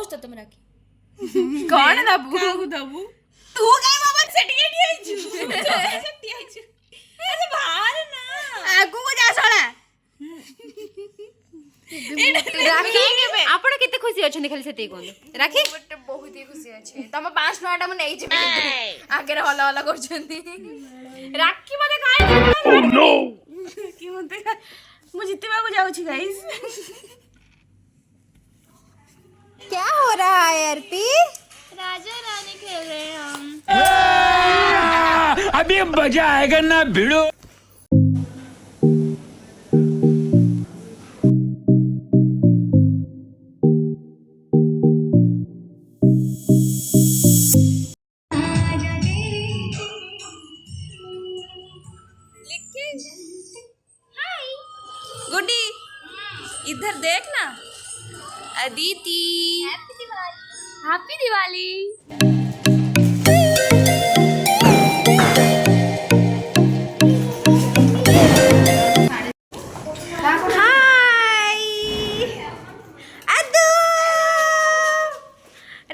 दोस्त तुम राखी कौन दबू काहू दबू तू काई बाबा सेठी आइछु ସେଠି ଆଇଛୁ ଆରେ ବାହାର ନା आगु को जा सळा ରାକ୍ଷୀ ଆପଣ କେତେ ଖୁସି ଅଛନ୍ତି ଖାଲି ସେତିକି କୁହନ୍ତୁ ରାକ୍ଷୀ ଗୋଟେ ବହୁତ ହି ଖୁସି ଅଛି ତମ 5 ଟଙ୍କା ମୁଁ ନେଇ ଯିବି ଆଗରେ ହଲା ହଲା କରୁଛନ୍ତି ରାକ୍ଷୀ ମତେ ଖାଇବାକୁ କି ମତେ ମୁଁ ଜିତିବାକୁ ଯାଉଛି ଗାଇस क्या हो रहा है आरती राजा रानी खेल रहे हैं हम अभी मजा आएगा ना भिड़ो। गुड्डी इधर देख ना Aditi happy Diwali hi Addu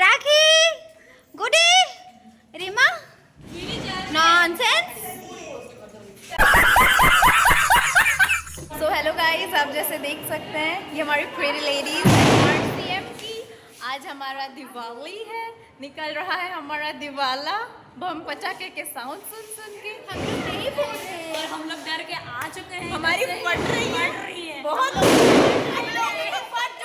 Rakhi Guddi Reema nonsense so hello guys आप जैसे देख सकते हैं ये हमारी प्रेटी लेडीज सीएम की आज हमारा दिवाली है निकल रहा है हमारा दिवाला बम पटाखे के साउंड सुन सुन के हम लोग नहीं बोल रहे हैं और हम लोग डर के आ चुके हैं हमारी फट रही है बहुत फट